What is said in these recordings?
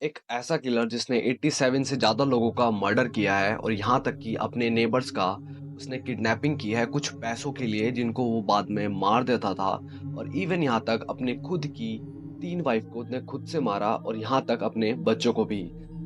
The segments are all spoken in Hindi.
एक ऐसा किलर जिसने 87 से ज़्यादा लोगों का मर्डर किया है और यहाँ तक कि अपने नेबर्स का उसने किडनैपिंग की है कुछ पैसों के लिए जिनको वो बाद में मार देता था। और इवन यहाँ तक अपने खुद की 3 वाइफ को उसने खुद से मारा और यहाँ तक अपने बच्चों को भी।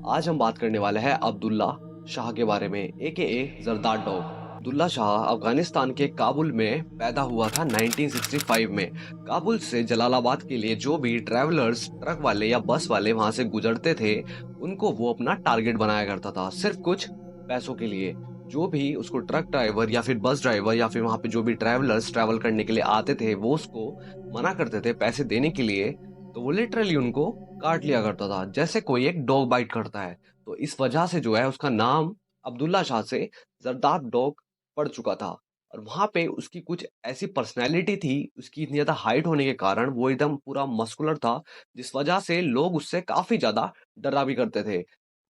आज हम बात करने वाले हैं अब्दुल्ला शाह के बारे में, एकेए ज़रदाद डॉग। अब्दुल्ला शाह अफ़गानिस्तान के काबुल में पैदा हुआ था 1965 में। काबुल से जलालाबाद के लिए जो भी ट्रैवलर्स, ट्रक वाले या बस वाले वहां से गुजरते थे, उनको वो अपना टारगेट बनाया करता था, सिर्फ कुछ पैसों के लिए। जो भी उसको ट्रक ड्राइवर या फिर बस ड्राइवर या फिर वहां पे जो भी ट्रैवलर्स ट्रैवल करने के लिए आते थे, वो उसको मना करते थे पैसे देने के लिए, तो वो लिटरली उनको काट लिया करता था, जैसे कोई एक डॉग बाइट करता है। तो इस वजह से जो है उसका नाम अब्दुल्ला शाह से जरदाद डॉग पड़ चुका था। और वहाँ पे उसकी कुछ ऐसी पर्सनैलिटी थी, उसकी इतनी ज़्यादा हाइट होने के कारण वो एकदम पूरा मस्कुलर था, जिस वजह से लोग उससे काफ़ी ज़्यादा डरा भी करते थे।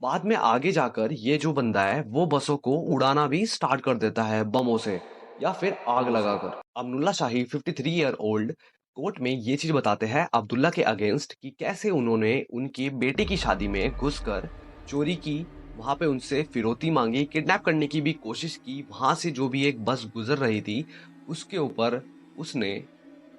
बाद में आगे जाकर ये जो बंदा है, वो बसों को उड़ाना भी स्टार्ट कर देता है बमों से या फिर आग लगाकर। अमरुल्लाह शाही 53 ईयर ओल्ड कोर्ट में ये चीज़ बताते हैं अब्दुल्ला के अगेंस्ट कि कैसे उन्होंने उनकी बेटे की शादी में घुसकर चोरी की, वहाँ पे उनसे फिरौती माँगी, किडनैप करने की भी कोशिश की। वहाँ से जो भी एक बस गुज़र रही थी, उसके ऊपर उसने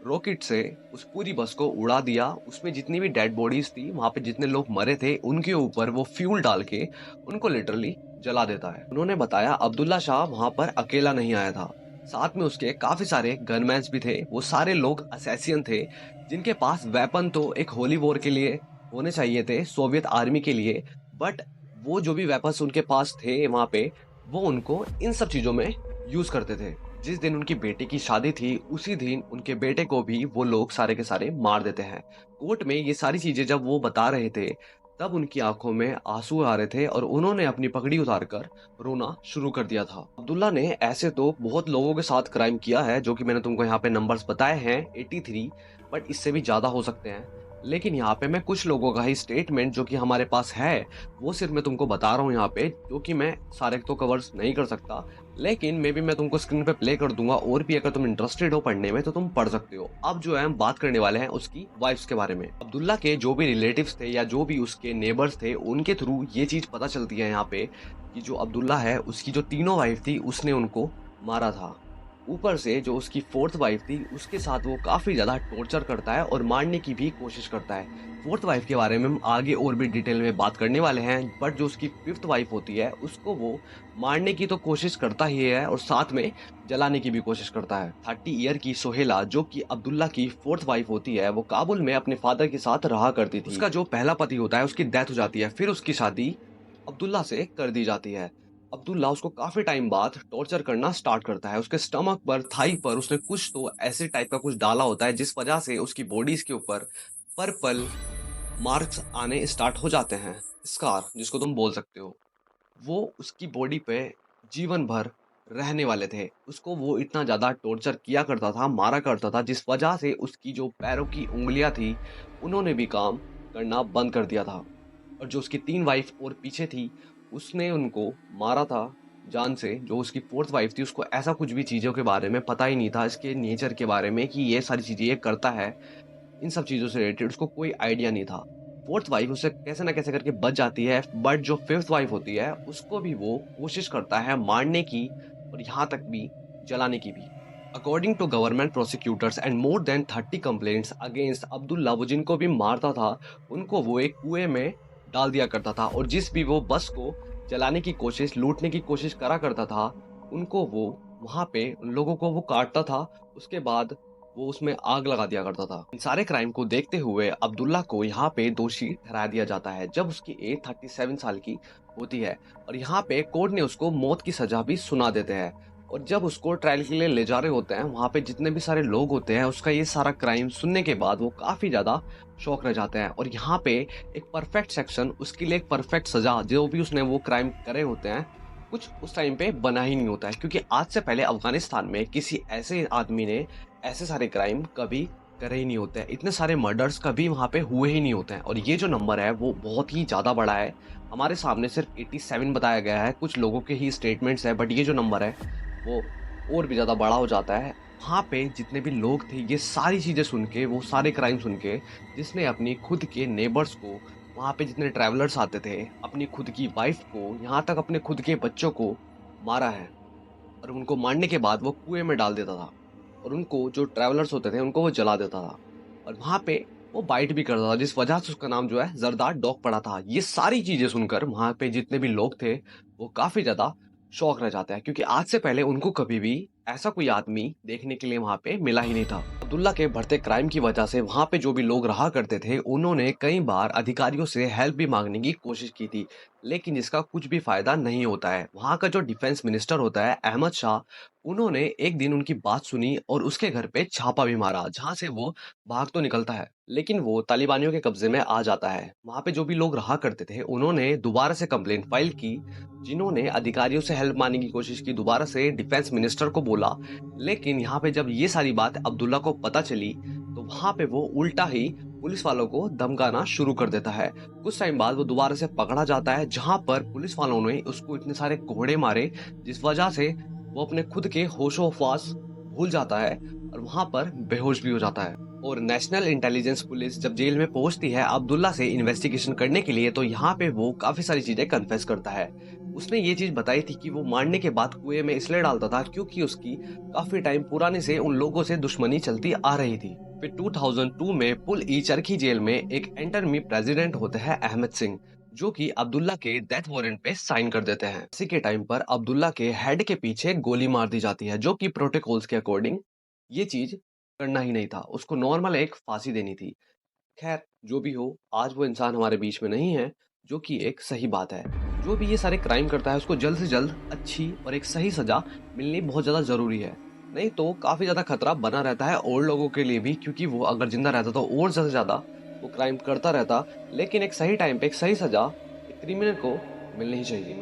रॉकेट से उस पूरी बस को उड़ा दिया। उसमें जितनी भी डेड बॉडीज़ थी, वहाँ पे जितने लोग मरे थे, उनके ऊपर वो फ्यूल डाल के उनको लिटरली जला देता है। उन्होंने बताया अब्दुल्ला शाह वहाँ पर अकेला नहीं आया था। साथ में उसके काफ़ी सारे गनमैन्स भी थे। वो सारे लोग असैसिन थे, जिनके पास वेपन तो एक होली वॉर के लिए होने चाहिए थे, सोवियत आर्मी के लिए। बट वो जो भी वेपन्स उनके पास थे वहाँ पे, वो उनको इन सब चीज़ों में यूज़ करते थे। जिस दिन उनकी बेटी की शादी थी, उसी दिन उनके बेटे को भी वो लोग सारे के सारे मार देते हैं। कोर्ट में ये सारी चीज़ें जब वो बता रहे थे, तब उनकी आँखों में आँसू आ रहे थे और उन्होंने अपनी पगड़ी उतारकर रोना शुरू कर दिया था। अब्दुल्ला ने ऐसे तो बहुत लोगों के साथ क्राइम किया है, जो कि मैंने तुमको यहाँ पे नंबर्स बताए हैं 83, बट इससे भी ज़्यादा हो सकते हैं। लेकिन यहाँ पे मैं कुछ लोगों का ही स्टेटमेंट जो कि हमारे पास है, वो सिर्फ मैं तुमको बता रहा हूँ यहाँ पे, जो कि मैं सारे तो कवर्स नहीं कर सकता। लेकिन मे बी मैं तुमको स्क्रीन पे प्ले कर दूंगा, और भी अगर तुम इंटरेस्टेड हो पढ़ने में तो तुम पढ़ सकते हो। अब जो है हम बात करने वाले हैं उसकी वाइफ्स के बारे में। अब्दुल्ला के जो भी रिलेटिव्स थे या जो भी उसके नेबर्स थे, उनके थ्रू ये चीज पता चलती है यहाँ पे कि जो अब्दुल्ला है उसकी जो तीनों वाइफ थी उसने उनको मारा था। ऊपर से जो उसकी फोर्थ वाइफ थी उसके साथ वो काफ़ी ज़्यादा टॉर्चर करता है और मारने की भी कोशिश करता है। फोर्थ वाइफ के बारे में हम आगे और भी डिटेल में बात करने वाले हैं, बट जो उसकी फिफ्थ वाइफ होती है उसको वो मारने की तो कोशिश करता ही है और साथ में जलाने की भी कोशिश करता है। 30 ईयर की सोहेला जो कि अब्दुल्ला की फोर्थ वाइफ होती है, वो काबुल में अपने फादर के साथ रहा करती थी। उसका जो पहला पति होता है उसकी डेथ हो जाती है, फिर उसकी शादी अब्दुल्ला से कर दी जाती है। अब्दुल्ला उसको काफ़ी टाइम बाद टॉर्चर करना स्टार्ट करता है। उसके स्टमक पर, थाई पर उसने कुछ तो ऐसे टाइप का कुछ डाला होता है, जिस वजह से उसकी बॉडीज़ के ऊपर पर्पल मार्क्स आने स्टार्ट हो जाते हैं। स्कार जिसको तुम बोल सकते हो। वो उसकी बॉडी पे जीवन भर रहने वाले थे। उसको वो इतना ज़्यादा टॉर्चर किया करता था, मारा करता था, जिस वजह से उसकी जो पैरों की उँगलियाँ थी, उन्होंने भी काम करना बंद कर दिया था। और जो उसकी 3 वाइफ़ और पीछे थी, उसने उनको मारा था जान से। जो उसकी 4th वाइफ़ थी, उसको ऐसा कुछ भी चीज़ों के बारे में पता ही नहीं था, इसके नेचर के बारे में कि ये सारी चीज़ें ये करता है। इन सब चीज़ों से रिलेटेड उसको कोई आइडिया नहीं था। 4th वाइफ़ उससे कैसे न कैसे करके बच जाती है, बट जो 5th वाइफ़ होती है, उसको भी वो कोशिश करता है मारने की और यहाँ तक भी जलाने की भी। According to government prosecutors and more than 30 complaints against Abdullah, वो जिनको भी मारता था, उनको वो एक कुएँ में डाल दिया करता था और जिस भी वो बस को जलाने की कोशिश, लूटने की कोशिश करा करता था, उनको वो वहाँ पे उन लोगों को वो काटता था, उसके बाद वो उसमें आग लगा दिया करता था। इन सारे क्राइम को देखते हुए अब्दुल्ला को यहाँ पे दोषी ठहरा दिया जाता है, जब उसकी एज 37 साल की होती है और यहाँ पे कोर्ट ने उसको मौत की सजा भी सुना देते हैं। और जब उसको ट्रायल के लिए ले जा रहे होते हैं, वहाँ पे जितने भी सारे लोग होते हैं, उसका ये सारा क्राइम सुनने के बाद वो काफ़ी ज़्यादा शॉक रह जाते हैं। और यहाँ पे एक परफेक्ट सेक्शन, उसके लिए एक परफेक्ट सजा, जो भी उसने वो क्राइम करे होते हैं, कुछ उस टाइम पे बना ही नहीं होता है, क्योंकि आज से पहले अफगानिस्तान में किसी ऐसे आदमी ने ऐसे सारे क्राइम कभी करे ही नहीं होते हैं। इतने सारे मर्डर्स कभी वहाँ पे हुए ही नहीं होते हैं और ये जो नंबर है वो बहुत ही ज़्यादा बड़ा है। हमारे सामने सिर्फ 87 बताया गया है, कुछ लोगों के ही स्टेटमेंट्स है, बट ये जो नंबर है वो और भी ज़्यादा बड़ा हो जाता है। वहाँ पे जितने भी लोग थे, ये सारी चीज़ें सुन के, वो सारे क्राइम सुन के, जिसने अपनी खुद के नेबर्स को वहाँ पे जितने ट्रैवलर्स आते थे, अपनी खुद की वाइफ को, यहाँ तक अपने खुद के बच्चों को मारा है और उनको मारने के बाद वो कुएँ में डाल देता था और उनको जो ट्रैवलर्स होते थे, उनको वो जला देता था और वहाँ पे वो बाइट भी करता था, जिस वजह से उसका नाम जो है ज़रदार डॉग पड़ा था। ये सारी चीज़ें सुनकर वहाँ पे जितने भी लोग थे, वो काफ़ी ज़्यादा शॉक रह जाते हैं क्योंकि आज से पहले उनको कभी भी ऐसा कोई आदमी देखने के लिए वहाँ पे मिला ही नहीं था। अब्दुल्ला के बढ़ते क्राइम की वजह से वहाँ पे जो भी लोग रहा करते थे, उन्होंने कई बार अधिकारियों से हेल्प भी माँगने की कोशिश की थी, लेकिन इसका कुछ भी फ़ायदा नहीं होता है। वहाँ का जो डिफेंस मिनिस्टर होता है अहमद शाह, उन्होंने एक दिन उनकी बात सुनी और उसके घर पे छापा भी मारा, जहाँ से वो भाग तो निकलता है, लेकिन वो तालिबानियों के कब्ज़े में आ जाता है। वहाँ पे जो भी लोग रहा करते थे, उन्होंने दोबारा से कंप्लेंट फाइल की, जिन्होंने अधिकारियों से हेल्प माँगने की कोशिश की, दोबारा से डिफेंस मिनिस्टर को बोला, लेकिन यहाँ पे जब ये सारी बात अब्दुल्ला को पता चली, तो वहाँ पे वो उल्टा ही पुलिस वालों को धमकाना शुरू कर देता है। कुछ टाइम बाद वो दोबारा से पकड़ा जाता है, जहाँ पर पुलिस वालों ने उसको इतने सारे कोड़े मारे, जिस वजह से वो अपने खुद के होशो-हवास भूल जाता है और वहाँ पर बेहोश भी हो जाता है। और नेशनल इंटेलिजेंस पुलिस जब जेल में पहुंचती है अब्दुल्ला से इन्वेस्टिगेशन करने के लिए, तो यहाँ पे वो काफी सारी चीजें कन्फेस करता है। उसने ये चीज बताई थी कि वो मारने के बाद कुएं में इसलिए डालता था क्योंकि उसकी काफी टाइम पुराने से उन लोगों से दुश्मनी चलती आ रही थी। फिर 2002 में पुल ई चरखी जेल में एक एंटरमी प्रेसिडेंट होते हैं अहमद सिंह, जो कि अब्दुल्ला के डेथ वारंट पे साइन कर देते हैं। इसी के टाइम पर अब्दुल्ला के हेड के पीछे गोली मार दी जाती है, जो कि प्रोटोकॉल्स के अकॉर्डिंग ये चीज करना ही नहीं था, उसको नॉर्मल एक फांसी देनी थी। खैर, जो भी हो, आज वो इंसान हमारे बीच में नहीं है, जो कि एक सही बात है। जो भी ये सारे क्राइम करता है, उसको जल्द से जल्द अच्छी और एक सही सज़ा मिलनी बहुत ज़्यादा ज़रूरी है। नहीं तो काफ़ी ज़्यादा खतरा बना रहता है और लोगों के लिए भी, क्योंकि वो अगर ज़िंदा रहता तो और ज़्यादा से ज़्यादा वो क्राइम करता रहता, लेकिन एक सही टाइम पे एक सही सज़ा एक क्रिमिनल को मिलनी ही चाहिए।